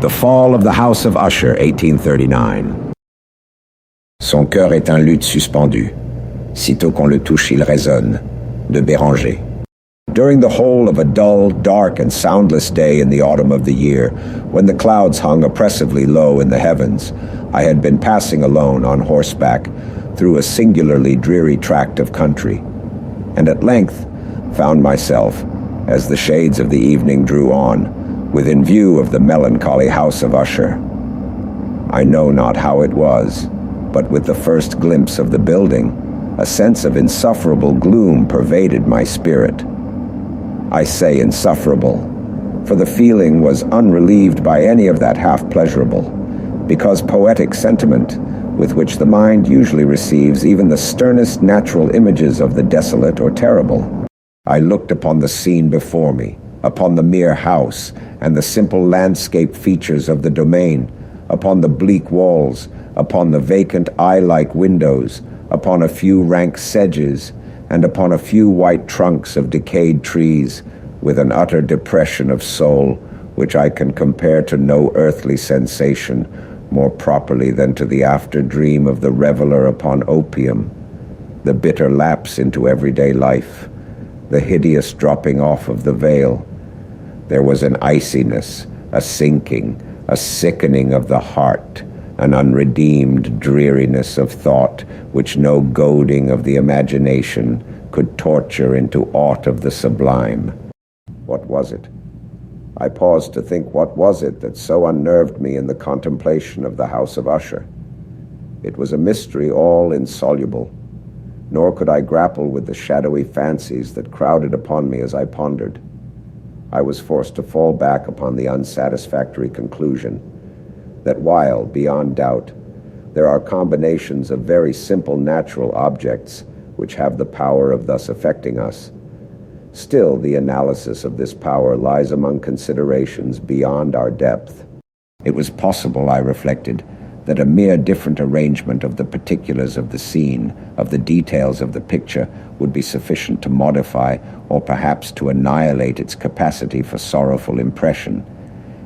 The Fall of the House of Usher, 1839. Son cœur est un luth suspendu. Sitôt qu'on le touche, il résonne. De Béranger. During the whole of a dull, dark, and soundless day in the autumn of the year, when the clouds hung oppressively low in the heavens, I had been passing alone on horseback through a singularly dreary tract of country, and at length found myself, as the shades of the evening drew on, within view of the melancholy house of Usher. I know not how it was, but with the first glimpse of the building, a sense of insufferable gloom pervaded my spirit. I say insufferable, for the feeling was unrelieved by any of that half-pleasurable, because poetic sentiment, with which the mind usually receives even the sternest natural images of the desolate or terrible. I looked upon the scene before me, upon the mere house and the simple landscape features of the domain, upon the bleak walls, upon the vacant eye-like windows, upon a few rank sedges, and upon a few white trunks of decayed trees, with an utter depression of soul, which I can compare to no earthly sensation more properly than to the after-dream of the reveler upon opium, the bitter lapse into everyday life, the hideous dropping off of the veil. There was an iciness, a sinking, a sickening of the heart, an unredeemed dreariness of thought which no goading of the imagination could torture into aught of the sublime. What was it? I paused to think what was it that so unnerved me in the contemplation of the house of Usher. It was a mystery all insoluble, nor could I grapple with the shadowy fancies that crowded upon me as I pondered. I was forced to fall back upon the unsatisfactory conclusion that while, beyond doubt, there are combinations of very simple natural objects which have the power of thus affecting us, still the analysis of this power lies among considerations beyond our depth. It was possible, I reflected, that a mere different arrangement of the particulars of the scene, of the details of the picture, would be sufficient to modify or perhaps to annihilate its capacity for sorrowful impression.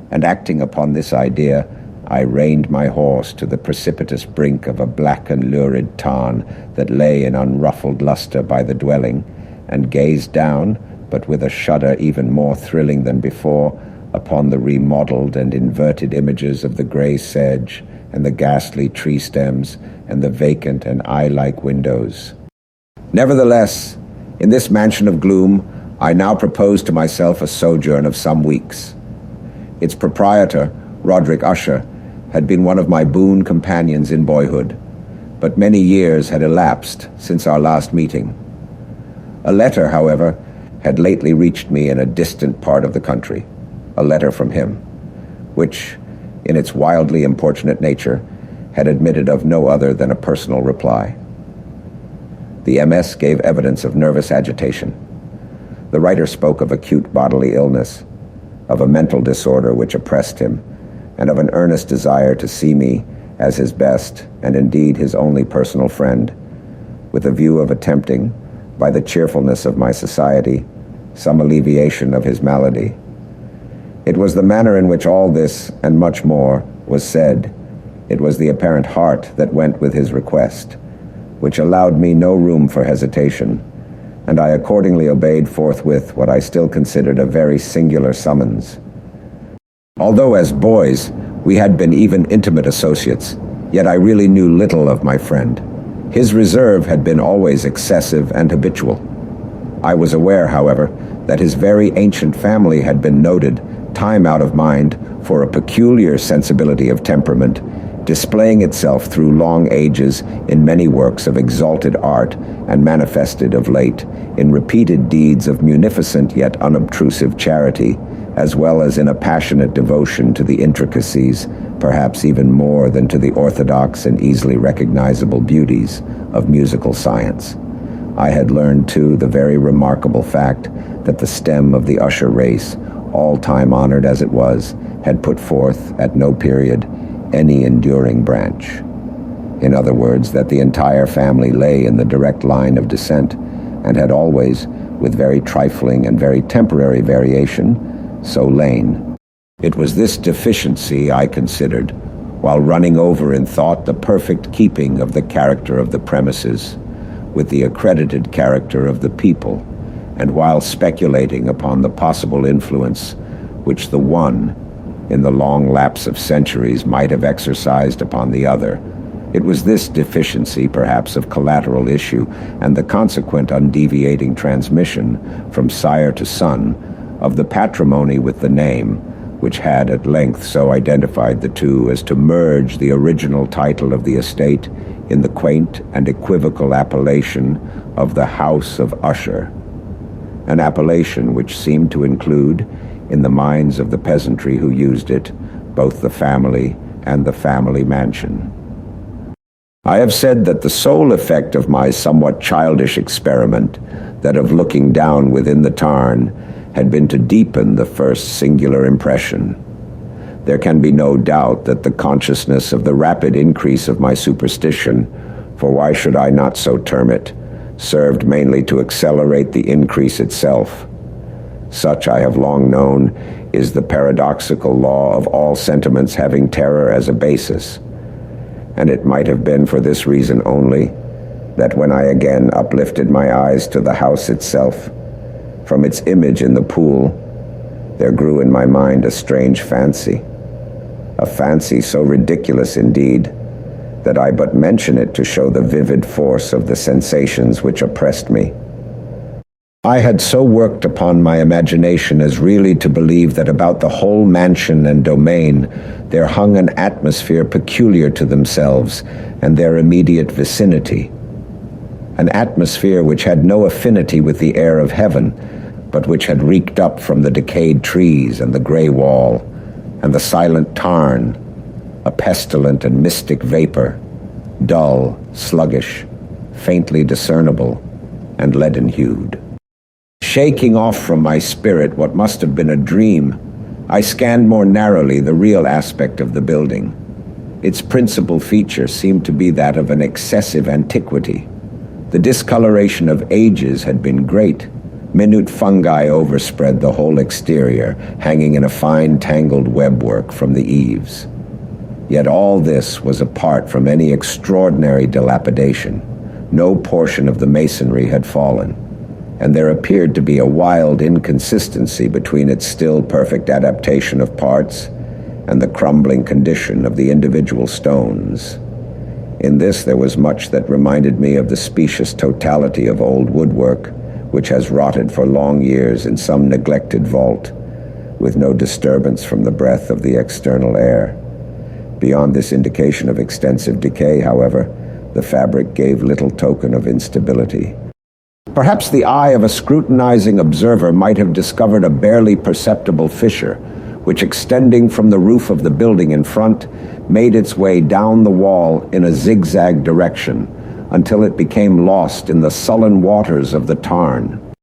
And acting upon this idea, I reined my horse to the precipitous brink of a black and lurid tarn that lay in unruffled luster by the dwelling, and gazed down, but with a shudder even more thrilling than before, upon the remodeled and inverted images of the grey sedge and the ghastly tree stems and the vacant and eye-like windows. Nevertheless, in this mansion of gloom, I now proposed to myself a sojourn of some weeks. Its proprietor, Roderick Usher, had been one of my boon companions in boyhood, but many years had elapsed since our last meeting. A letter, however, had lately reached me in a distant part of the country, a letter from him, which, in its wildly importunate nature, had admitted of no other than a personal reply. The MS gave evidence of nervous agitation. The writer spoke of acute bodily illness, of a mental disorder which oppressed him, and of an earnest desire to see me as his best, and indeed his only personal friend, with a view of attempting, by the cheerfulness of my society, some alleviation of his malady. It was the manner in which all this, and much more, was said. It was the apparent heart that went with his request, which allowed me no room for hesitation, and I accordingly obeyed forthwith what I still considered a very singular summons. Although as boys we had been even intimate associates, yet I really knew little of my friend. His reserve had been always excessive and habitual. I was aware, however, that his very ancient family had been noted, time out of mind, for a peculiar sensibility of temperament, displaying itself through long ages in many works of exalted art and manifested of late in repeated deeds of munificent yet unobtrusive charity, as well as in a passionate devotion to the intricacies, perhaps even more than to the orthodox and easily recognizable beauties of musical science. I had learned, too, the very remarkable fact that the stem of the Usher race, all time honored as it was, had put forth, at no period, any enduring branch. In other words, that the entire family lay in the direct line of descent, and had always, with very trifling and very temporary variation, so lain. It was this deficiency I considered, while running over in thought the perfect keeping of the character of the premises with the accredited character of the people, and while speculating upon the possible influence which the one, in the long lapse of centuries, might have exercised upon the other. It was this deficiency, perhaps, of collateral issue, and the consequent undeviating transmission from sire to son of the patrimony with the name, which had at length so identified the two as to merge the original title of the estate in the quaint and equivocal appellation of the House of Usher, an appellation which seemed to include, in the minds of the peasantry who used it, both the family and the family mansion. I have said that the sole effect of my somewhat childish experiment, that of looking down within the tarn, had been to deepen the first singular impression. There can be no doubt that the consciousness of the rapid increase of my superstition, for why should I not so term it, served mainly to accelerate the increase itself. Such, I have long known, is the paradoxical law of all sentiments having terror as a basis. And it might have been for this reason only that when I again uplifted my eyes to the house itself, from its image in the pool, there grew in my mind a strange fancy, a fancy so ridiculous indeed that I but mention it to show the vivid force of the sensations which oppressed me. I had so worked upon my imagination as really to believe that about the whole mansion and domain there hung an atmosphere peculiar to themselves and their immediate vicinity, an atmosphere which had no affinity with the air of heaven, but which had reeked up from the decayed trees and the gray wall and the silent tarn, a pestilent and mystic vapor, dull, sluggish, faintly discernible, and leaden-hued. Shaking off from my spirit what must have been a dream, I scanned more narrowly the real aspect of the building. Its principal feature seemed to be that of an excessive antiquity. The discoloration of ages had been great. Minute fungi overspread the whole exterior, hanging in a fine tangled webwork from the eaves. Yet all this was apart from any extraordinary dilapidation. No portion of the masonry had fallen, and there appeared to be a wild inconsistency between its still perfect adaptation of parts and the crumbling condition of the individual stones. In this there was much that reminded me of the specious totality of old woodwork, which has rotted for long years in some neglected vault, with no disturbance from the breath of the external air. Beyond this indication of extensive decay, however, the fabric gave little token of instability. Perhaps the eye of a scrutinizing observer might have discovered a barely perceptible fissure, which, extending from the roof of the building in front, made its way down the wall in a zigzag direction, until it became lost in the sullen waters of the tarn.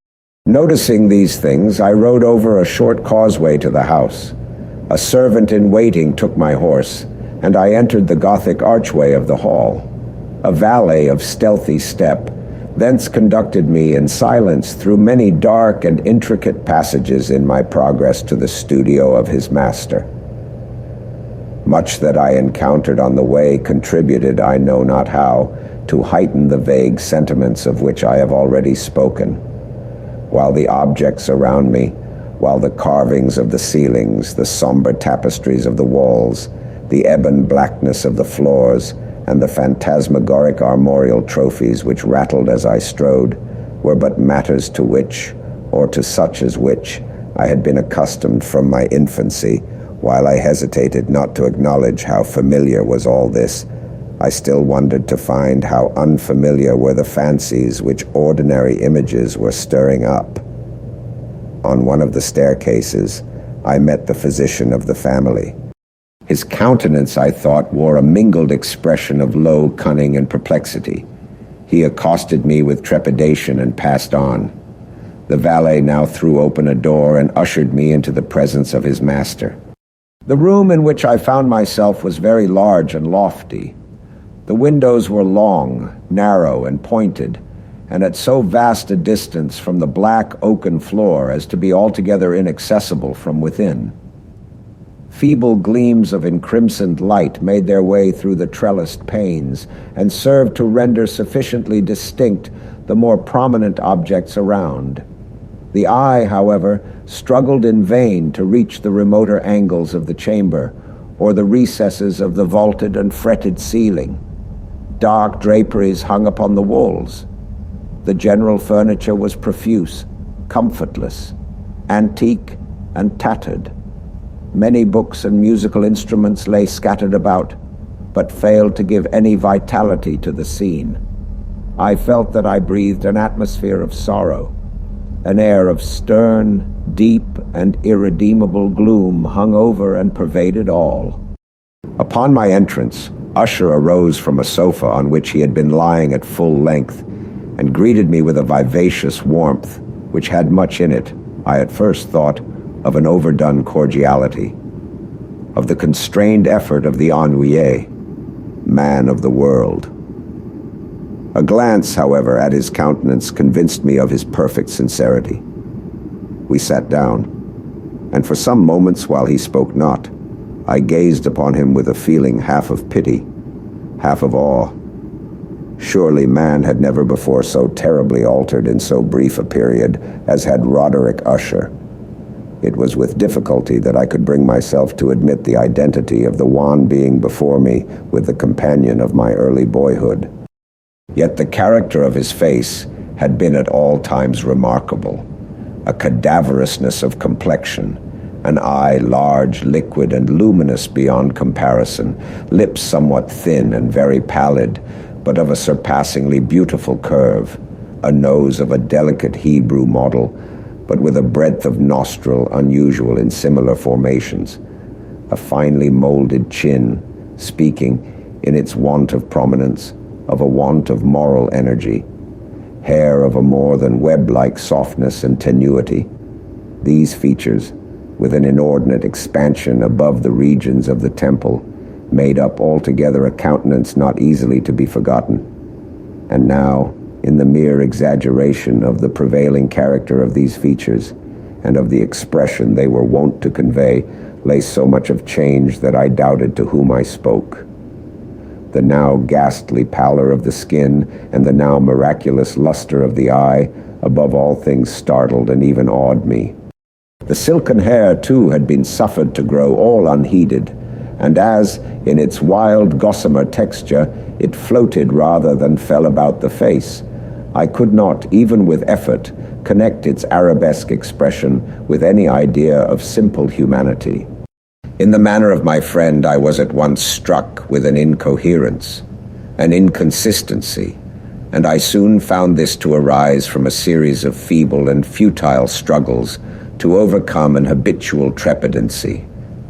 Noticing these things, I rode over a short causeway to the house. A servant in waiting took my horse, and I entered the Gothic archway of the hall. A valet of stealthy step thence conducted me in silence through many dark and intricate passages in my progress to the studio of his master. Much that I encountered on the way contributed, I know not how, to heighten the vague sentiments of which I have already spoken, while the objects around me, while the carvings of the ceilings, the somber tapestries of the walls, the ebon blackness of the floors, and the phantasmagoric armorial trophies which rattled as I strode, were but matters to which, or to such as which, I had been accustomed from my infancy. While I hesitated not to acknowledge how familiar was all this, I still wondered to find how unfamiliar were the fancies which ordinary images were stirring up. On one of the staircases, I met the physician of the family. His countenance, I thought, wore a mingled expression of low cunning and perplexity. He accosted me with trepidation and passed on. The valet now threw open a door and ushered me into the presence of his master. The room in which I found myself was very large and lofty. The windows were long, narrow, and pointed, and at so vast a distance from the black oaken floor as to be altogether inaccessible from within. Feeble gleams of encrimsoned light made their way through the trellised panes and served to render sufficiently distinct the more prominent objects around. The eye, however, struggled in vain to reach the remoter angles of the chamber or the recesses of the vaulted and fretted ceiling. Dark draperies hung upon the walls. The general furniture was profuse, comfortless, antique, and tattered. Many books and musical instruments lay scattered about, but failed to give any vitality to the scene. I felt that I breathed an atmosphere of sorrow. An air of stern, deep, and irredeemable gloom hung over and pervaded all. Upon my entrance, Usher arose from a sofa on which he had been lying at full length and greeted me with a vivacious warmth which had much in it, I at first thought, of an overdone cordiality, of the constrained effort of the ennuyé, man of the world. A glance, however, at his countenance convinced me of his perfect sincerity. We sat down, and for some moments while he spoke not, I gazed upon him with a feeling half of pity, half of awe. Surely man had never before so terribly altered in so brief a period as had Roderick Usher. It was with difficulty that I could bring myself to admit the identity of the wan being before me with the companion of my early boyhood. Yet the character of his face had been at all times remarkable. A cadaverousness of complexion, an eye large, liquid, and luminous beyond comparison, lips somewhat thin and very pallid, but of a surpassingly beautiful curve, a nose of a delicate Hebrew model, but with a breadth of nostril unusual in similar formations, a finely molded chin, speaking, in its want of prominence, of a want of moral energy, hair of a more than web-like softness and tenuity. These features, with an inordinate expansion above the regions of the temple, made up altogether a countenance not easily to be forgotten. And now, in the mere exaggeration of the prevailing character of these features, and of the expression they were wont to convey, lay so much of change that I doubted to whom I spoke. The now ghastly pallor of the skin, and the now miraculous luster of the eye, above all things startled and even awed me. The silken hair, too, had been suffered to grow all unheeded, and as, in its wild gossamer texture, it floated rather than fell about the face, I could not, even with effort, connect its arabesque expression with any idea of simple humanity. In the manner of my friend, I was at once struck with an incoherence, an inconsistency, and I soon found this to arise from a series of feeble and futile struggles to overcome an habitual trepidancy,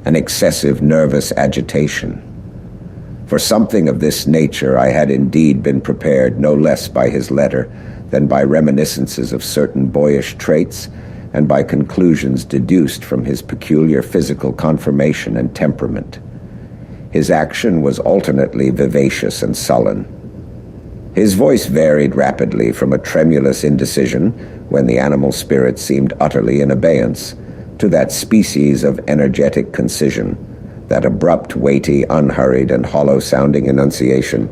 an excessive nervous agitation. For something of this nature I had indeed been prepared no less by his letter than by reminiscences of certain boyish traits and by conclusions deduced from his peculiar physical conformation and temperament. His action was alternately vivacious and sullen. His voice varied rapidly from a tremulous indecision, when the animal spirit seemed utterly in abeyance, to that species of energetic concision, that abrupt, weighty, unhurried, and hollow-sounding enunciation,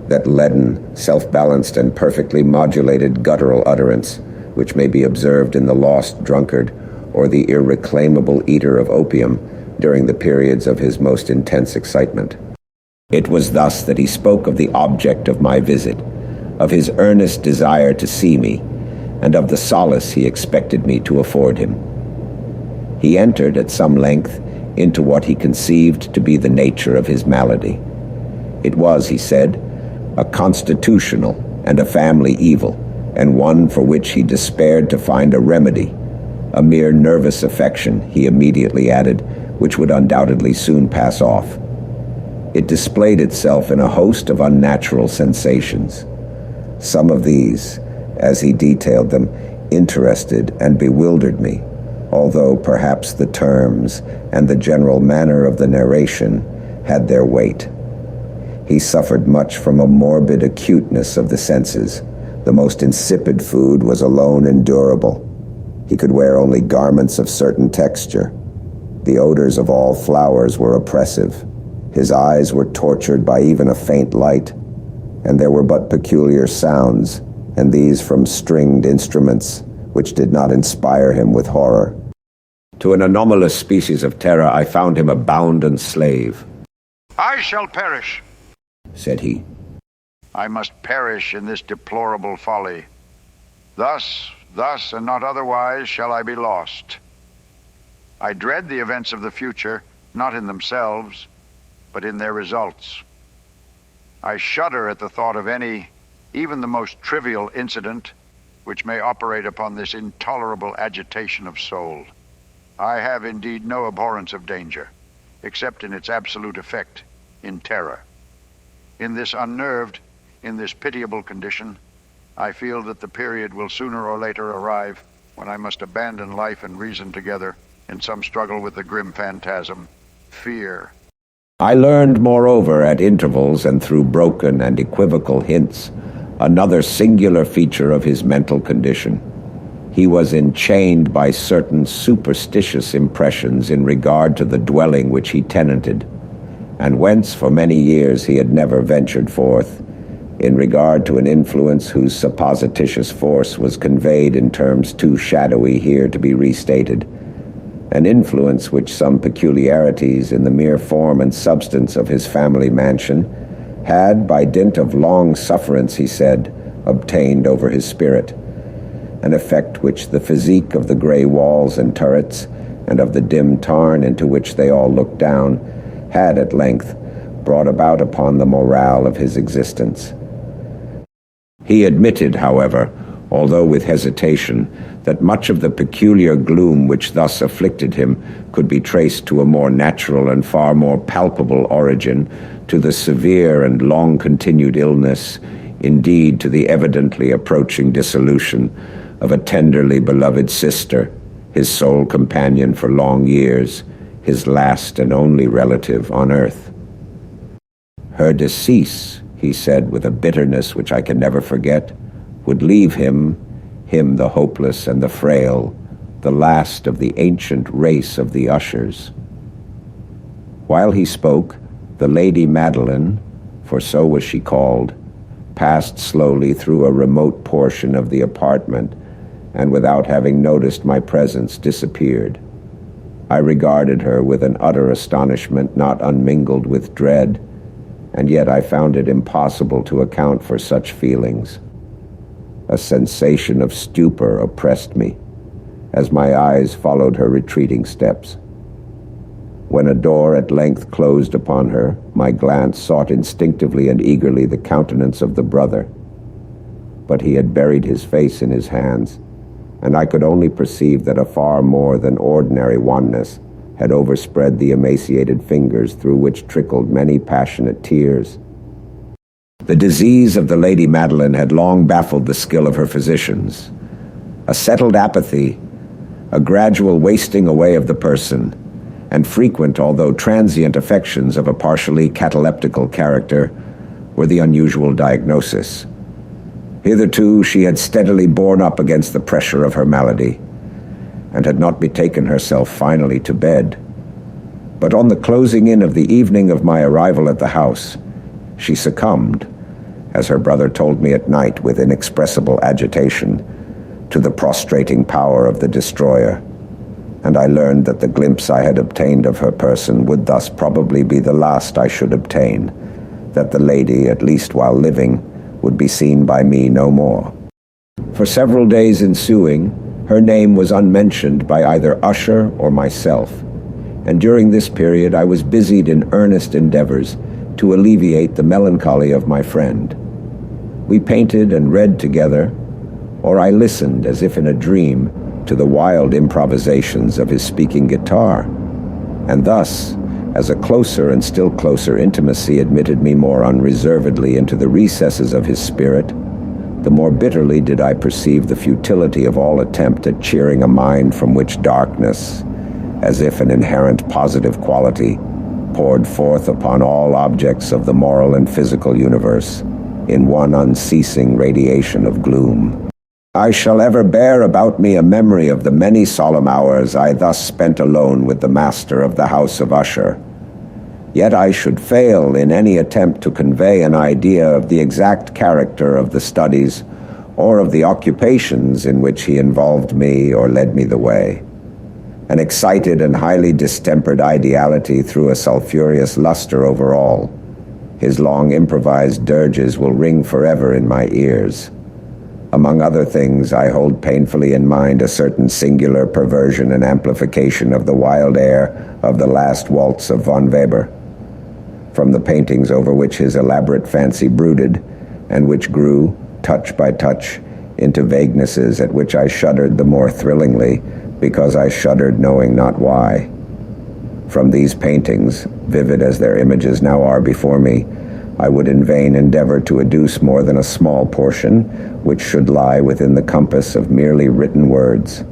that leaden, self-balanced, and perfectly modulated guttural utterance, which may be observed in the lost drunkard or the irreclaimable eater of opium during the periods of his most intense excitement. It was thus that he spoke of the object of my visit, of his earnest desire to see me, and of the solace he expected me to afford him. He entered at some length into what he conceived to be the nature of his malady. It was, he said, a constitutional and a family evil, and one for which he despaired to find a remedy, a mere nervous affection, he immediately added, which would undoubtedly soon pass off. It displayed itself in a host of unnatural sensations. Some of these, as he detailed them, interested and bewildered me, although perhaps the terms and the general manner of the narration had their weight. He suffered much from a morbid acuteness of the senses. The most insipid food was alone endurable. He could wear only garments of certain texture. The odors of all flowers were oppressive. His eyes were tortured by even a faint light, and there were but peculiar sounds, and these from stringed instruments, which did not inspire him with horror. To an anomalous species of terror, I found him a bounden slave. "I shall perish," said he. "I must perish in this deplorable folly. Thus, and not otherwise, shall I be lost. I dread the events of the future, not in themselves, but in their results. I shudder at the thought of any, even the most trivial incident, which may operate upon this intolerable agitation of soul. I have indeed no abhorrence of danger, except in its absolute effect, in terror. In this unnerved, in this pitiable condition, I feel that the period will sooner or later arrive when I must abandon life and reason together in some struggle with the grim phantasm, fear." I learned, moreover, at intervals and through broken and equivocal hints, another singular feature of his mental condition. He was enchained by certain superstitious impressions in regard to the dwelling which he tenanted, and whence for many years he had never ventured forth, in regard to an influence whose supposititious force was conveyed in terms too shadowy here to be restated, an influence which some peculiarities in the mere form and substance of his family mansion had, by dint of long sufferance, he said, obtained over his spirit, an effect which the physique of the gray walls and turrets, and of the dim tarn into which they all looked down, had at length brought about upon the morale of his existence. He admitted, however, although with hesitation, that much of the peculiar gloom which thus afflicted him could be traced to a more natural and far more palpable origin, to the severe and long-continued illness, indeed to the evidently approaching dissolution, of a tenderly beloved sister, his sole companion for long years, his last and only relative on earth. Her decease, he said with a bitterness which I can never forget, would leave him the hopeless and the frail, the last of the ancient race of the Ushers. While he spoke, the Lady Madeline, for so was she called, passed slowly through a remote portion of the apartment, and without having noticed my presence, disappeared. I regarded her with an utter astonishment not unmingled with dread, and yet I found it impossible to account for such feelings. A sensation of stupor oppressed me, as my eyes followed her retreating steps. When a door at length closed upon her, my glance sought instinctively and eagerly the countenance of the brother. But he had buried his face in his hands, and I could only perceive that a far more than ordinary wanness had overspread the emaciated fingers through which trickled many passionate tears. The disease of the Lady Madeline had long baffled the skill of her physicians. A settled apathy, a gradual wasting away of the person, and frequent, although transient, affections of a partially cataleptical character were the unusual diagnosis. Hitherto she had steadily borne up against the pressure of her malady, and had not betaken herself finally to bed. But on the closing in of the evening of my arrival at the house, she succumbed, as her brother told me at night with inexpressible agitation, to the prostrating power of the destroyer, and I learned that the glimpse I had obtained of her person would thus probably be the last I should obtain, that the lady, at least while living, would be seen by me no more. For several days ensuing, her name was unmentioned by either Usher or myself, and during this period I was busied in earnest endeavors to alleviate the melancholy of my friend. We painted and read together, or I listened as if in a dream to the wild improvisations of his speaking guitar, and thus, as a closer and still closer intimacy admitted me more unreservedly into the recesses of his spirit, the more bitterly did I perceive the futility of all attempt at cheering a mind from which darkness, as if an inherent positive quality, poured forth upon all objects of the moral and physical universe in one unceasing radiation of gloom. I shall ever bear about me a memory of the many solemn hours I thus spent alone with the master of the house of Usher. Yet I should fail in any attempt to convey an idea of the exact character of the studies or of the occupations in which he involved me or led me the way. An excited and highly distempered ideality threw a sulphurous luster over all. His long improvised dirges will ring forever in my ears. Among other things, I hold painfully in mind a certain singular perversion and amplification of the wild air of the last waltz of von Weber, from the paintings over which his elaborate fancy brooded, and which grew, touch by touch, into vaguenesses at which I shuddered the more thrillingly, because I shuddered knowing not why. From these paintings, vivid as their images now are before me, I would in vain endeavor to adduce more than a small portion, which should lie within the compass of merely written words.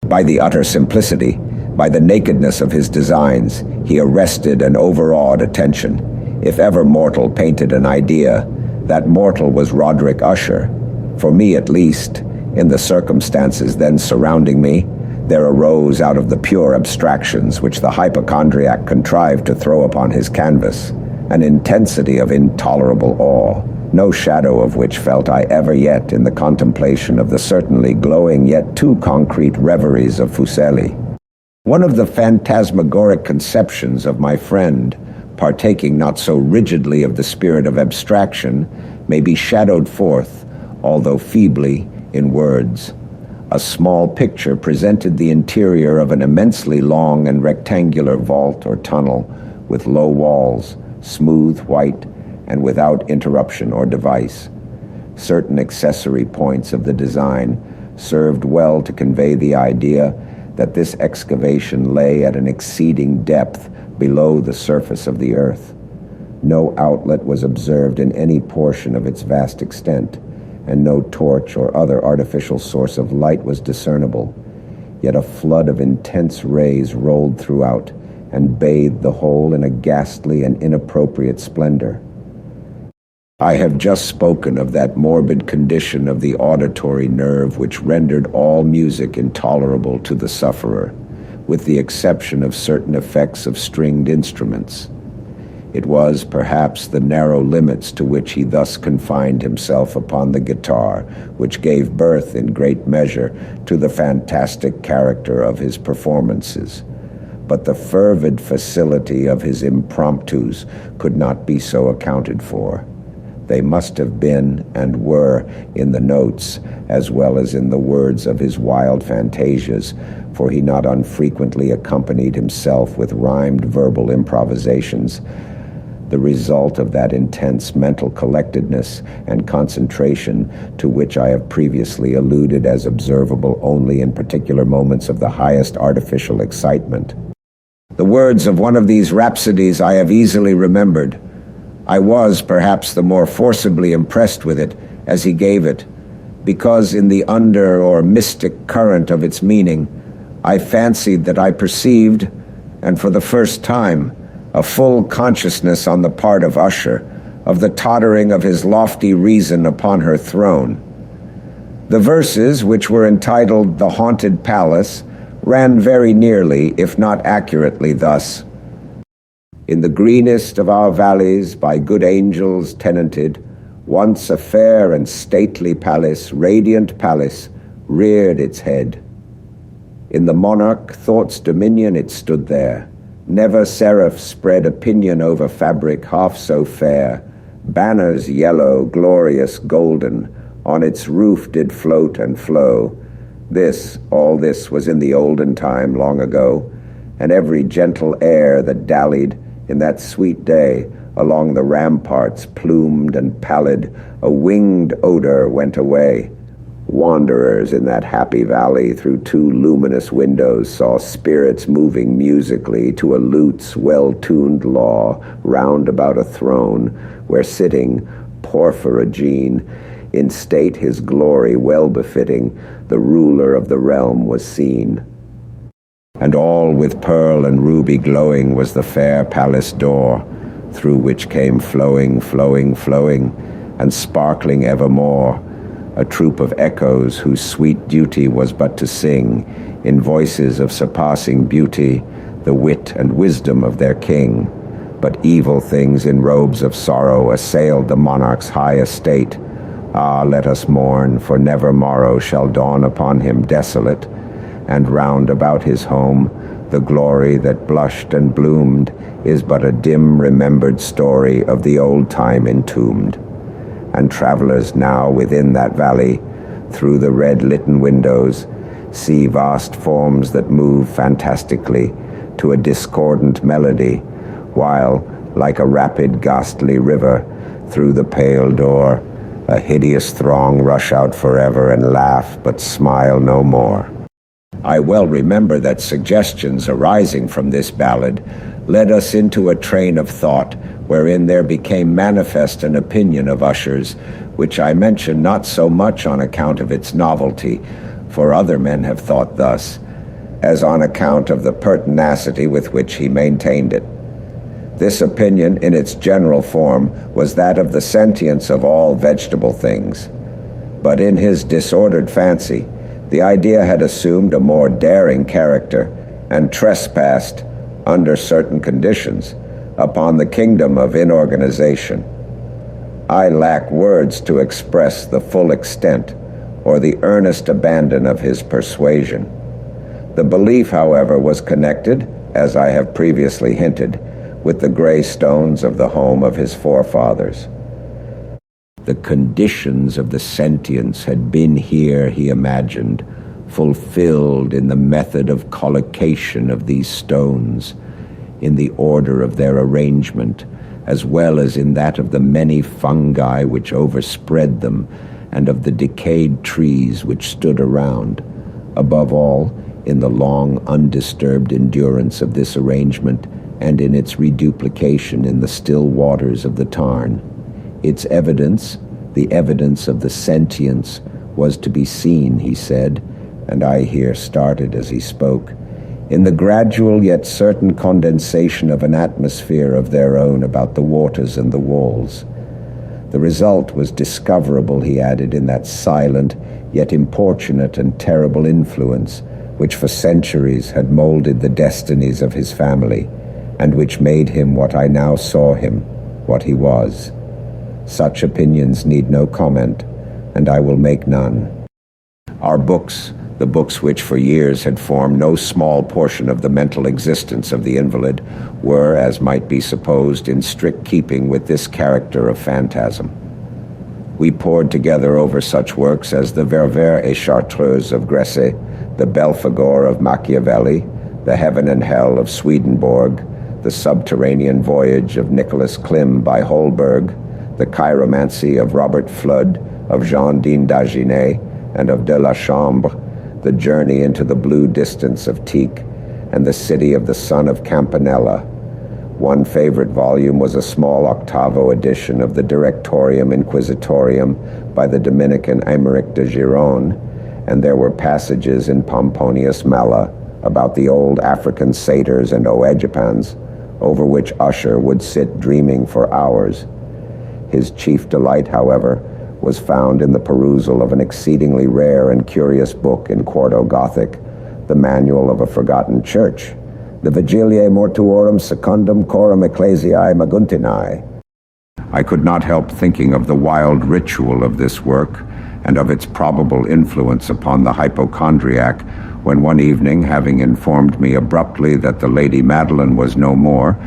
By the utter simplicity, by the nakedness of his designs, he arrested and overawed attention. If ever mortal painted an idea, that mortal was Roderick Usher. For me, at least, in the circumstances then surrounding me, there arose out of the pure abstractions which the hypochondriac contrived to throw upon his canvas an intensity of intolerable awe, no shadow of which felt I ever yet in the contemplation of the certainly glowing yet too concrete reveries of Fuseli. One of the phantasmagoric conceptions of my friend, partaking not so rigidly of the spirit of abstraction, may be shadowed forth, although feebly, in words. A small picture presented the interior of an immensely long and rectangular vault or tunnel with low walls, smooth, white, and without interruption or device. Certain accessory points of the design served well to convey the idea that this excavation lay at an exceeding depth below the surface of the earth. No outlet was observed in any portion of its vast extent, and no torch or other artificial source of light was discernible. Yet a flood of intense rays rolled throughout, and bathed the whole in a ghastly and inappropriate splendor. I have just spoken of that morbid condition of the auditory nerve which rendered all music intolerable to the sufferer, with the exception of certain effects of stringed instruments. It was, perhaps, the narrow limits to which he thus confined himself upon the guitar, which gave birth, in great measure, to the fantastic character of his performances. But the fervid facility of his impromptus could not be so accounted for. They must have been and were in the notes as well as in the words of his wild fantasias, for he not unfrequently accompanied himself with rhymed verbal improvisations, the result of that intense mental collectedness and concentration to which I have previously alluded as observable only in particular moments of the highest artificial excitement. The words of one of these rhapsodies I have easily remembered. I was, perhaps, the more forcibly impressed with it as he gave it, because in the under or mystic current of its meaning, I fancied that I perceived, and for the first time, a full consciousness on the part of Usher of the tottering of his lofty reason upon her throne. The verses, which were entitled The Haunted Palace, ran very nearly, if not accurately, thus: In the greenest of our valleys, by good angels tenanted, once a fair and stately palace, radiant palace, reared its head. In the monarch thought's dominion it stood there. Never seraph spread a pinion over fabric half so fair. Banners yellow, glorious, golden, on its roof did float and flow. All this was in the olden time long ago, and every gentle air that dallied in that sweet day along the ramparts, plumed and pallid, a winged odor went away. Wanderers in that happy valley through two luminous windows saw spirits moving musically to a lute's well-tuned law round about a throne, where sitting Porphyrogene, in state his glory well befitting, the ruler of the realm was seen. And all with pearl and ruby glowing was the fair palace door, through which came flowing, and sparkling evermore, a troop of echoes whose sweet duty was but to sing, in voices of surpassing beauty, the wit and wisdom of their king. But evil things in robes of sorrow assailed the monarch's high estate. Ah, let us mourn, for never morrow shall dawn upon him desolate, and round about his home the glory that blushed and bloomed is but a dim remembered story of the old time entombed. And travelers now within that valley, through the red litten windows, see vast forms that move fantastically to a discordant melody, while, like a rapid ghastly river, through the pale door, a hideous throng rush out forever and laugh but smile no more. I well remember that suggestions arising from this ballad led us into a train of thought wherein there became manifest an opinion of Usher's, which I mention not so much on account of its novelty, for other men have thought thus, as on account of the pertinacity with which he maintained it. This opinion, in its general form, was that of the sentience of all vegetable things. But in his disordered fancy, the idea had assumed a more daring character and trespassed, under certain conditions, upon the kingdom of inorganization. I lack words to express the full extent or the earnest abandon of his persuasion. The belief, however, was connected, as I have previously hinted, with the gray stones of the home of his forefathers. The conditions of the sentience had been here, he imagined, fulfilled in the method of collocation of these stones, in the order of their arrangement, as well as in that of the many fungi which overspread them, and of the decayed trees which stood around. Above all, in the long, undisturbed endurance of this arrangement, and in its reduplication in the still waters of the tarn. Its evidence, the evidence of the sentience, was to be seen, he said, and I here started as he spoke, in the gradual yet certain condensation of an atmosphere of their own about the waters and the walls. The result was discoverable, he added, in that silent, yet importunate and terrible influence which for centuries had molded the destinies of his family, and which made him what I now saw him, what he was. Such opinions need no comment, and I will make none. Our books, the books which for years had formed no small portion of the mental existence of the invalid, were, as might be supposed, in strict keeping with this character of phantasm. We pored together over such works as the Ververs et Chartreuse of Gresset, the Belphegor of Machiavelli, the Heaven and Hell of Swedenborg, the Subterranean Voyage of Nicholas Klim by Holberg, the Chiromancy of Robert Flood, of Jean Dean d'Aginet, and of de la Chambre, the Journey into the Blue Distance of Tieck, and the City of the Sun of Campanella. One favorite volume was a small octavo edition of the Directorium Inquisitorium by the Dominican Aymeric de Giron, and there were passages in Pomponius Mela about the old African satyrs and oegipans, over which Usher would sit dreaming for hours. His chief delight, however, was found in the perusal of an exceedingly rare and curious book in quarto Gothic, the Manual of a Forgotten Church, the Vigiliae Mortuorum Secundum Coram Ecclesiae Maguntinae. I could not help thinking of the wild ritual of this work and of its probable influence upon the hypochondriac, when one evening, having informed me abruptly that the Lady Madeline was no more,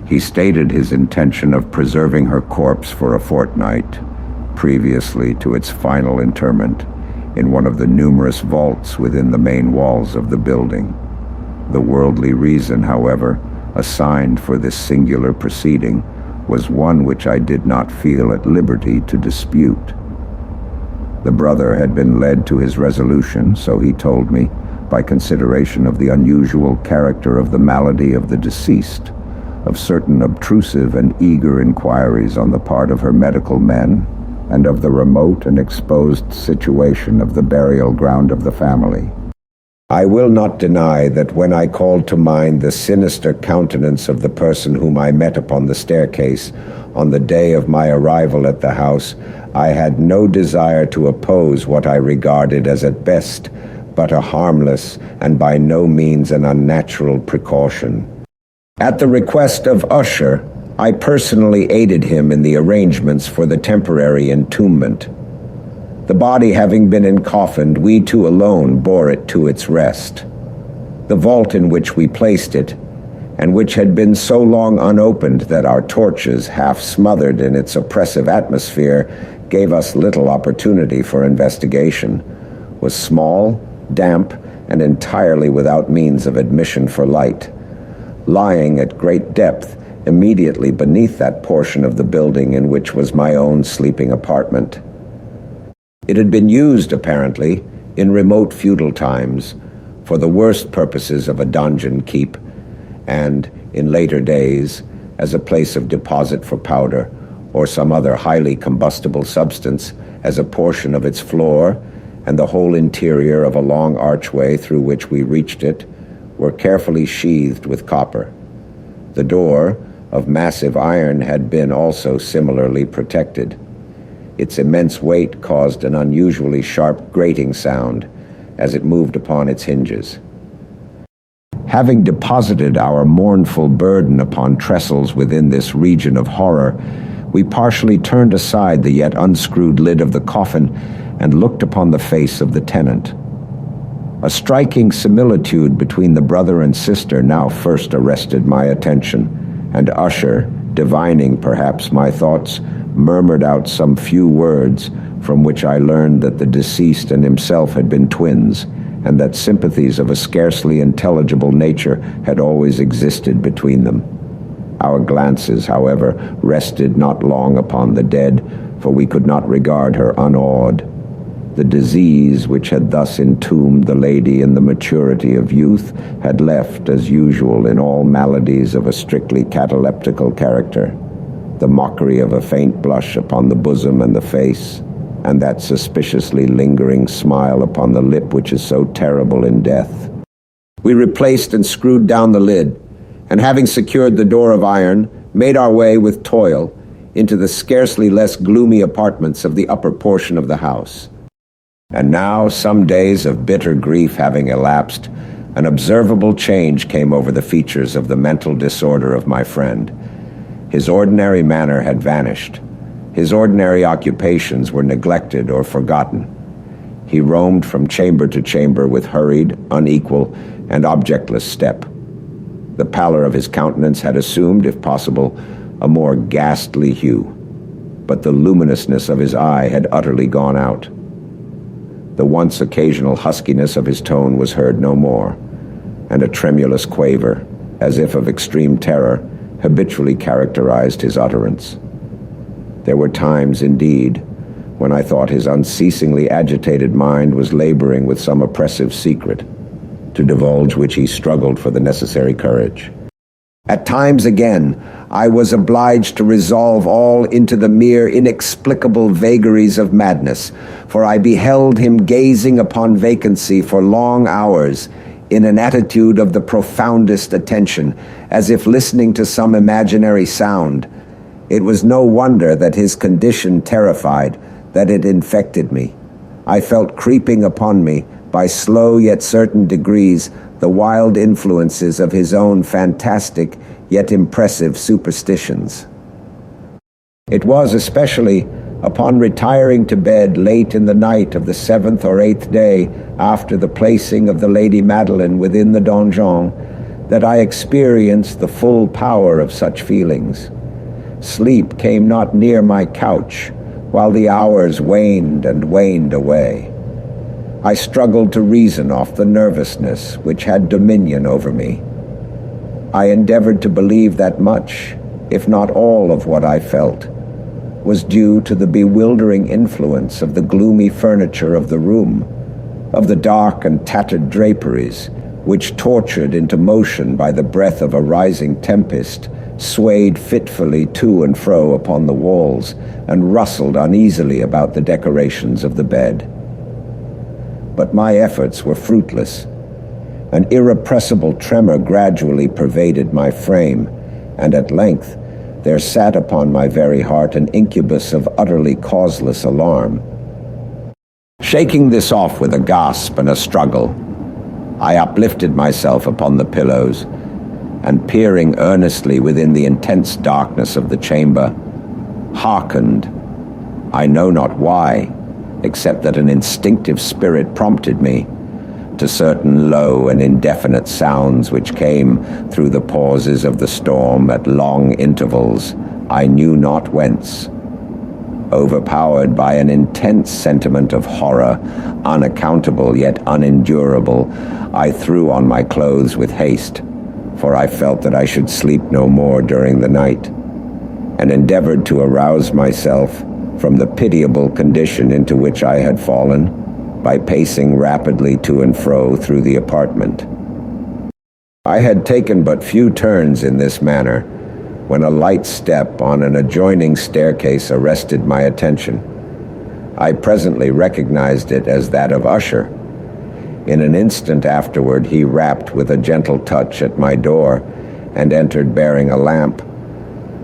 he stated his intention of preserving her corpse for a fortnight, previously to its final interment, in one of the numerous vaults within the main walls of the building. The worldly reason, however, assigned for this singular proceeding was one which I did not feel at liberty to dispute. The brother had been led to his resolution, so he told me, by consideration of the unusual character of the malady of the deceased, of certain obtrusive and eager inquiries on the part of her medical men, and of the remote and exposed situation of the burial ground of the family. I will not deny that when I called to mind the sinister countenance of the person whom I met upon the staircase on the day of my arrival at the house, I had no desire to oppose what I regarded as at best but a harmless and by no means an unnatural precaution. At the request of Usher, I personally aided him in the arrangements for the temporary entombment. The body having been encoffined, we two alone bore it to its rest. The vault in which we placed it, and which had been so long unopened that our torches, half smothered in its oppressive atmosphere, gave us little opportunity for investigation, was small, damp, and entirely without means of admission for light. Lying at great depth, immediately beneath that portion of the building in which was my own sleeping apartment. It had been used, apparently, in remote feudal times, for the worst purposes of a donjon keep, and, in later days, as a place of deposit for powder, or some other highly combustible substance, as a portion of its floor, and the whole interior of a long archway through which we reached it, were carefully sheathed with copper. The door, of massive iron, had been also similarly protected. Its immense weight caused an unusually sharp grating sound as it moved upon its hinges. Having deposited our mournful burden upon trestles within this region of horror, we partially turned aside the yet unscrewed lid of the coffin and looked upon the face of the tenant. A striking similitude between the brother and sister now first arrested my attention, and Usher, divining perhaps my thoughts, murmured out some few words from which I learned that the deceased and himself had been twins, and that sympathies of a scarcely intelligible nature had always existed between them. Our glances, however, rested not long upon the dead, for we could not regard her unawed. The disease which had thus entombed the lady in the maturity of youth had left, as usual in all maladies of a strictly cataleptical character, the mockery of a faint blush upon the bosom and the face, and that suspiciously lingering smile upon the lip which is so terrible in death. We replaced and screwed down the lid, and having secured the door of iron, made our way with toil into the scarcely less gloomy apartments of the upper portion of the house. And now, some days of bitter grief having elapsed, an observable change came over the features of the mental disorder of my friend. His ordinary manner had vanished. His ordinary occupations were neglected or forgotten. He roamed from chamber to chamber with hurried, unequal, and objectless step. The pallor of his countenance had assumed, if possible, a more ghastly hue, but the luminousness of his eye had utterly gone out. The once occasional huskiness of his tone was heard no more, and a tremulous quaver, as if of extreme terror, habitually characterized his utterance. There were times, indeed, when I thought his unceasingly agitated mind was laboring with some oppressive secret, to divulge which he struggled for the necessary courage. At times, again, I was obliged to resolve all into the mere inexplicable vagaries of madness, for I beheld him gazing upon vacancy for long hours in an attitude of the profoundest attention, as if listening to some imaginary sound. It was no wonder that his condition terrified, that it infected me. I felt creeping upon me, by slow yet certain degrees, the wild influences of his own fantastic yet impressive superstitions. It was especially upon retiring to bed late in the night of the 7th or 8th day after the placing of the Lady Madeline within the donjon that I experienced the full power of such feelings. Sleep came not near my couch, while the hours waned and waned away. I struggled to reason off the nervousness which had dominion over me. I endeavored to believe that much, if not all of what I felt, was due to the bewildering influence of the gloomy furniture of the room, of the dark and tattered draperies, which, tortured into motion by the breath of a rising tempest, swayed fitfully to and fro upon the walls and rustled uneasily about the decorations of the bed. But my efforts were fruitless. An irrepressible tremor gradually pervaded my frame, and at length there sat upon my very heart an incubus of utterly causeless alarm. Shaking this off with a gasp and a struggle, I uplifted myself upon the pillows, and peering earnestly within the intense darkness of the chamber, hearkened, I know not why, except that an instinctive spirit prompted me, to certain low and indefinite sounds which came through the pauses of the storm at long intervals, I knew not whence. Overpowered by an intense sentiment of horror, unaccountable yet unendurable, I threw on my clothes with haste, for I felt that I should sleep no more during the night, and endeavored to arouse myself from the pitiable condition into which I had fallen by pacing rapidly to and fro through the apartment. I had taken but few turns in this manner when a light step on an adjoining staircase arrested my attention. I presently recognized it as that of Usher. In an instant afterward, he rapped with a gentle touch at my door and entered bearing a lamp.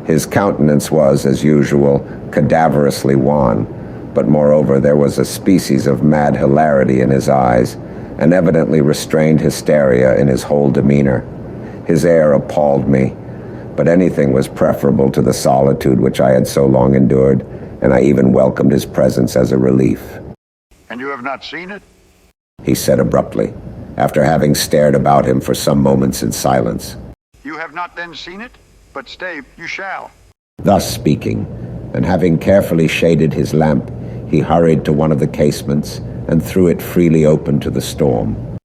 His countenance was, as usual, cadaverously wan, but moreover there was a species of mad hilarity in his eyes, and evidently restrained hysteria in his whole demeanor. His air appalled me, but anything was preferable to the solitude which I had so long endured, and I even welcomed his presence as a relief. And you have not seen it? He said abruptly, after having stared about him for some moments in silence. You have not then seen it? But stay, you shall. Thus speaking, and having carefully shaded his lamp, he hurried to one of the casements and threw it freely open to the storm.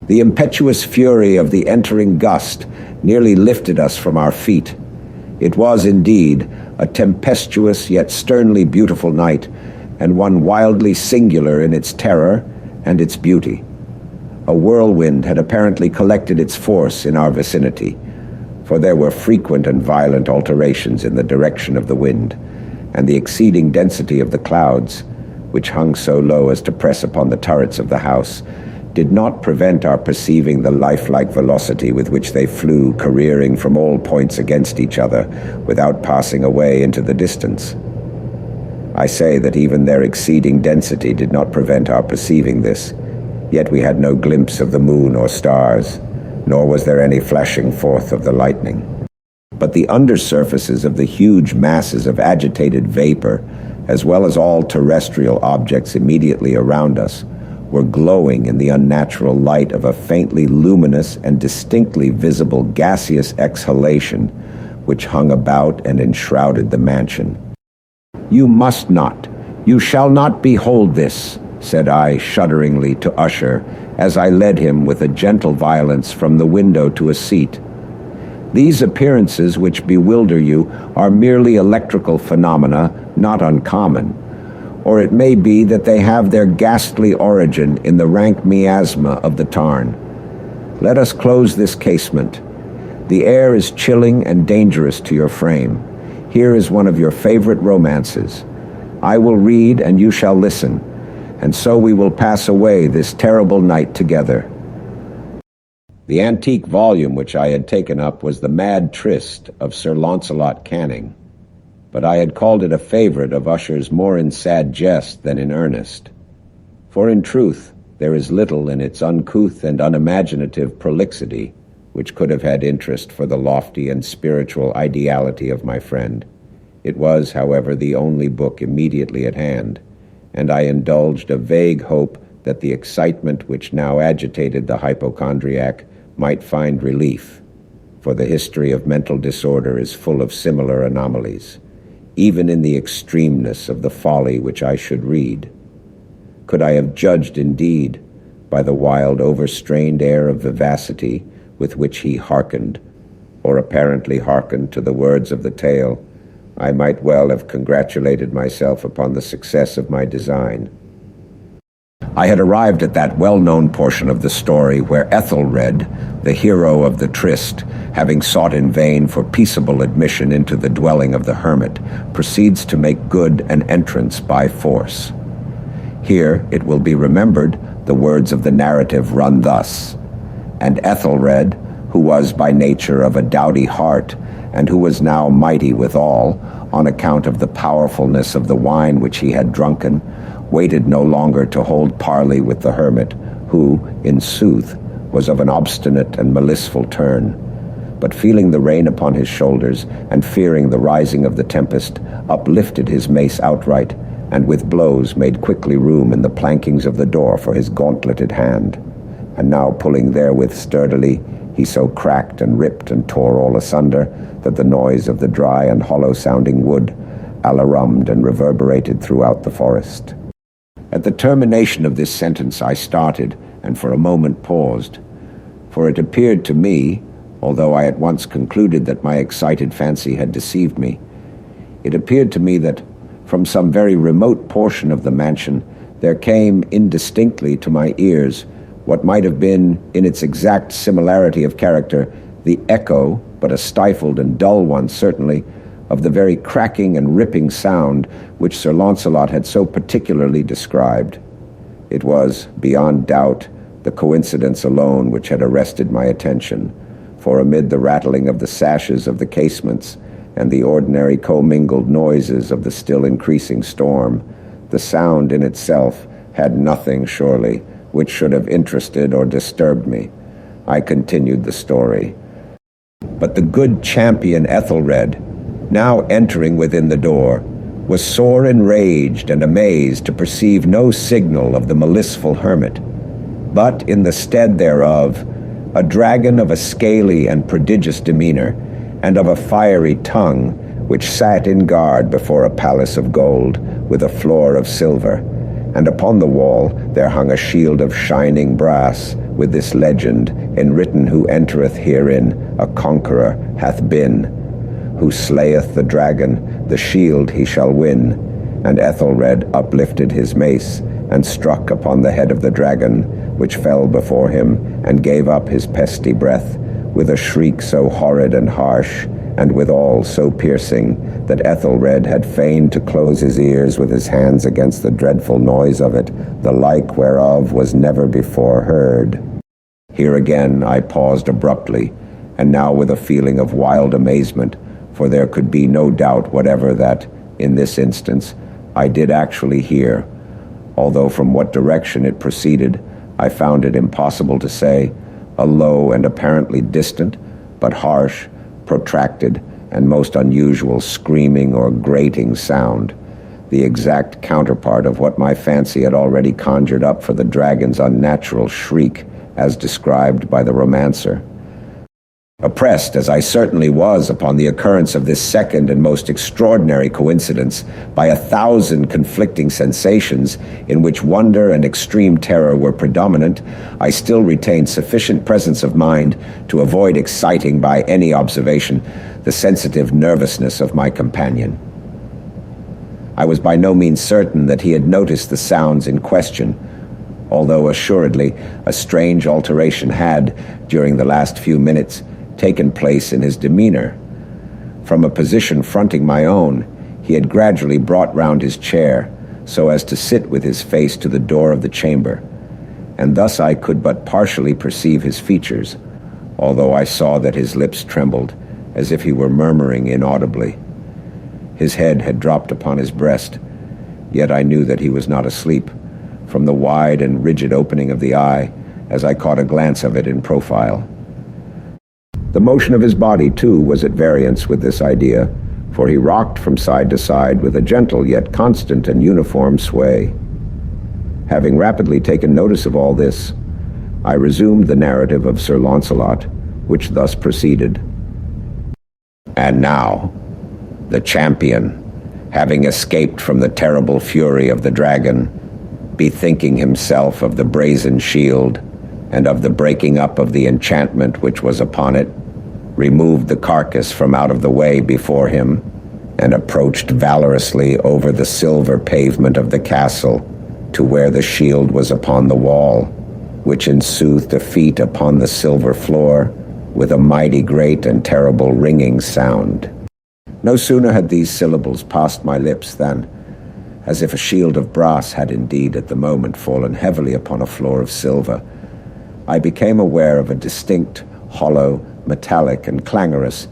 The impetuous fury of the entering gust nearly lifted us from our feet. It was indeed a tempestuous yet sternly beautiful night, and one wildly singular in its terror and its beauty. A whirlwind had apparently collected its force in our vicinity, for there were frequent and violent alterations in the direction of the wind, and the exceeding density of the clouds, which hung so low as to press upon the turrets of the house, did not prevent our perceiving the lifelike velocity with which they flew, careering from all points against each other, without passing away into the distance. I say that even their exceeding density did not prevent our perceiving this, yet we had no glimpse of the moon or stars, nor was there any flashing forth of the lightning. But the undersurfaces of the huge masses of agitated vapor, as well as all terrestrial objects immediately around us, were glowing in the unnatural light of a faintly luminous and distinctly visible gaseous exhalation which hung about and enshrouded the mansion. "You must not, you shall not behold this," said I shudderingly to Usher, as I led him with a gentle violence from the window to a seat. "These appearances which bewilder you are merely electrical phenomena, not uncommon. Or it may be that they have their ghastly origin in the rank miasma of the tarn. Let us close this casement. The air is chilling and dangerous to your frame. Here is one of your favorite romances. I will read and you shall listen, and so we will pass away this terrible night together." The antique volume which I had taken up was The Mad Tryst of Sir Launcelot Canning, but I had called it a favorite of Usher's more in sad jest than in earnest. For in truth, there is little in its uncouth and unimaginative prolixity which could have had interest for the lofty and spiritual ideality of my friend. It was, however, the only book immediately at hand, and I indulged a vague hope that the excitement which now agitated the hypochondriac might find relief, for the history of mental disorder is full of similar anomalies, even in the extremeness of the folly which I should read. Could I have judged indeed by the wild, overstrained air of vivacity with which he hearkened, or apparently hearkened, to the words of the tale, I might well have congratulated myself upon the success of my design. I had arrived at that well-known portion of the story where Ethelred, the hero of the tryst, having sought in vain for peaceable admission into the dwelling of the hermit, proceeds to make good an entrance by force. Here, it will be remembered, the words of the narrative run thus: and Ethelred, who was by nature of a doughty heart, and who was now mighty withal, on account of the powerfulness of the wine which he had drunken, waited no longer to hold parley with the hermit, who, in sooth, was of an obstinate and maliceful turn. But feeling the rain upon his shoulders, and fearing the rising of the tempest, uplifted his mace outright, and with blows made quickly room in the plankings of the door for his gauntleted hand. And now pulling therewith sturdily, he so cracked and ripped and tore all asunder, that the noise of the dry and hollow-sounding wood alarummed and reverberated throughout the forest. At the termination of this sentence I started, and for a moment paused, for it appeared to me, although I at once concluded that my excited fancy had deceived me, it appeared to me that from some very remote portion of the mansion there came indistinctly to my ears what might have been, in its exact similarity of character, the echo, but a stifled and dull one certainly, of the very cracking and ripping sound which Sir Launcelot had so particularly described. It was, beyond doubt, the coincidence alone which had arrested my attention, for amid the rattling of the sashes of the casements and the ordinary commingled noises of the still increasing storm, the sound in itself had nothing, surely, which should have interested or disturbed me. I continued the story. But the good champion Ethelred, now entering within the door, was sore enraged and amazed to perceive no signal of the maliceful hermit, but in the stead thereof a dragon of a scaly and prodigious demeanor, and of a fiery tongue, which sat in guard before a palace of gold, with a floor of silver, and upon the wall there hung a shield of shining brass, with this legend enwritten: who entereth herein a conqueror hath been. Who slayeth the dragon, the shield he shall win. And Ethelred uplifted his mace, and struck upon the head of the dragon, which fell before him, and gave up his pesty breath, with a shriek so horrid and harsh, and withal so piercing, that Ethelred had fain to close his ears with his hands against the dreadful noise of it, the like whereof was never before heard. Here again I paused abruptly, and now with a feeling of wild amazement, for there could be no doubt whatever that, in this instance, I did actually hear, although from what direction it proceeded, I found it impossible to say, a low and apparently distant, but harsh, protracted, and most unusual screaming or grating sound, the exact counterpart of what my fancy had already conjured up for the dragon's unnatural shriek, as described by the romancer. Oppressed, as I certainly was upon the occurrence of this second and most extraordinary coincidence, by 1,000 conflicting sensations, in which wonder and extreme terror were predominant, I still retained sufficient presence of mind to avoid exciting by any observation the sensitive nervousness of my companion. I was by no means certain that he had noticed the sounds in question, although assuredly a strange alteration had, during the last few minutes, taken place in his demeanor. From a position fronting my own, he had gradually brought round his chair so as to sit with his face to the door of the chamber, and thus I could but partially perceive his features, although I saw that his lips trembled as if he were murmuring inaudibly. His head had dropped upon his breast, yet I knew that he was not asleep, from the wide and rigid opening of the eye, as I caught a glance of it in profile. The motion of his body, too, was at variance with this idea, for he rocked from side to side with a gentle yet constant and uniform sway. Having rapidly taken notice of all this, I resumed the narrative of Sir Launcelot, which thus proceeded. And now, the champion, having escaped from the terrible fury of the dragon, bethinking himself of the brazen shield, and of the breaking up of the enchantment which was upon it, removed the carcass from out of the way before him, and approached valorously over the silver pavement of the castle to where the shield was upon the wall, which in sooth a feet upon the silver floor, with a mighty great and terrible ringing sound. No sooner had these syllables passed my lips than, as if a shield of brass had indeed at the moment fallen heavily upon a floor of silver, I became aware of a distinct, hollow, metallic, and clangorous,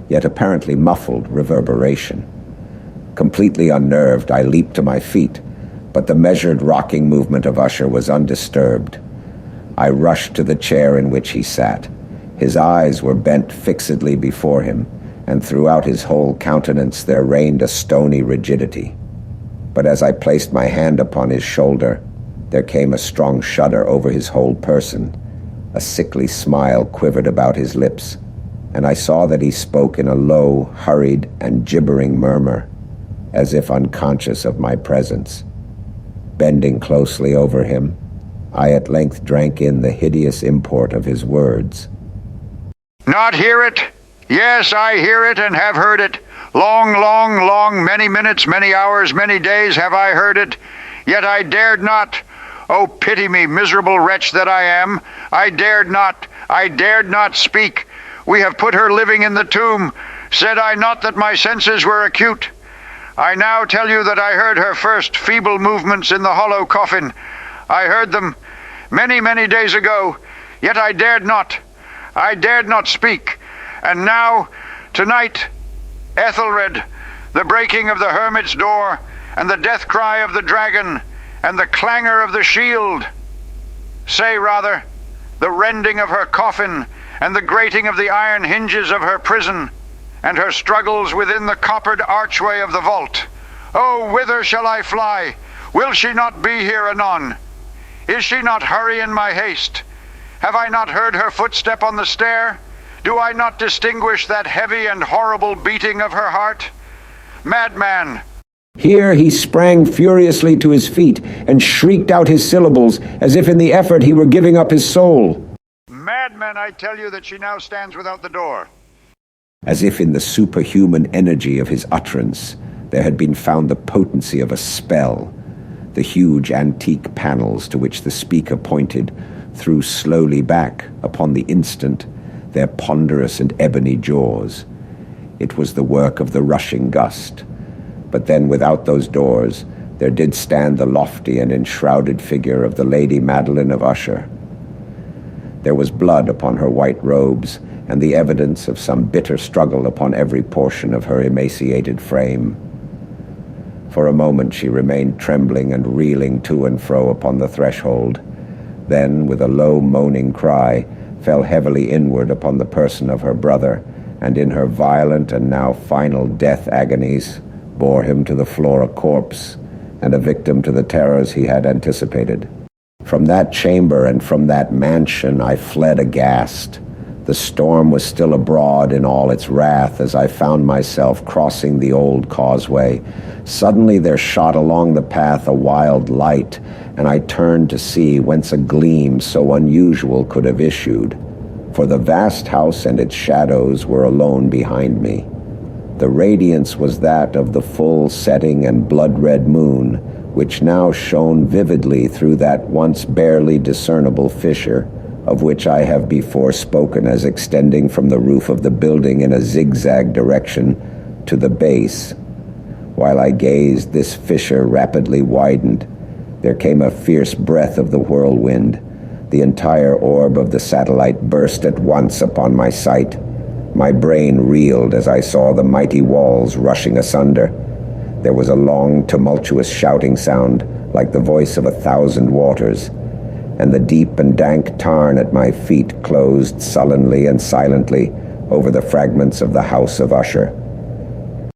yet apparently muffled reverberation. Completely unnerved, I leaped to my feet, but the measured rocking movement of Usher was undisturbed. I rushed to the chair in which he sat. His eyes were bent fixedly before him, and throughout his whole countenance there reigned a stony rigidity. But as I placed my hand upon his shoulder, there came a strong shudder over his whole person. A sickly smile quivered about his lips, and I saw that he spoke in a low, hurried, and gibbering murmur, as if unconscious of my presence. Bending closely over him, I at length drank in the hideous import of his words. Not hear it? Yes, I hear it and have heard it. Long, many minutes, many hours, many days have I heard it. Yet I dared not. Oh, pity me, miserable wretch that I am. I dared not speak. We have put her living in the tomb. Said I not that my senses were acute? I now tell you that I heard her first feeble movements in the hollow coffin. I heard them many days ago, yet I dared not speak. And now, tonight, Ethelred, the breaking of the hermit's door, and the death cry of the dragon, and the clangor of the shield, say rather, the rending of her coffin, and the grating of the iron hinges of her prison, and her struggles within the coppered archway of the vault. Oh, whither shall I fly? Will she not be here anon? Is she not hurry in my haste? Have I not heard her footstep on the stair? Do I not distinguish that heavy and horrible beating of her heart? Madman! Here he sprang furiously to his feet and shrieked out his syllables as if in the effort he were giving up his soul. Madman, I tell you that she now stands without the door. As if in the superhuman energy of his utterance, there had been found the potency of a spell. The huge antique panels to which the speaker pointed threw slowly back, upon the instant, their ponderous and ebony jaws. It was the work of the rushing gust. But then without those doors, there did stand the lofty and enshrouded figure of the Lady Madeline of Usher. There was blood upon her white robes, and the evidence of some bitter struggle upon every portion of her emaciated frame. For a moment she remained trembling and reeling to and fro upon the threshold, then, with a low moaning cry, fell heavily inward upon the person of her brother, and in her violent and now final death agonies bore him to the floor a corpse, and a victim to the terrors he had anticipated. From that chamber and from that mansion I fled aghast. The storm was still abroad in all its wrath as I found myself crossing the old causeway. Suddenly there shot along the path a wild light, and I turned to see whence a gleam so unusual could have issued. For the vast house and its shadows were alone behind me. The radiance was that of the full setting and blood-red moon, which now shone vividly through that once barely discernible fissure, of which I have before spoken as extending from the roof of the building in a zigzag direction to the base. While I gazed, this fissure rapidly widened. There came a fierce breath of the whirlwind. The entire orb of the satellite burst at once upon my sight. My brain reeled as I saw the mighty walls rushing asunder. There was a long, tumultuous shouting sound, like the voice of 1,000 waters, and the deep and dank tarn at my feet closed sullenly and silently over the fragments of the house of Usher.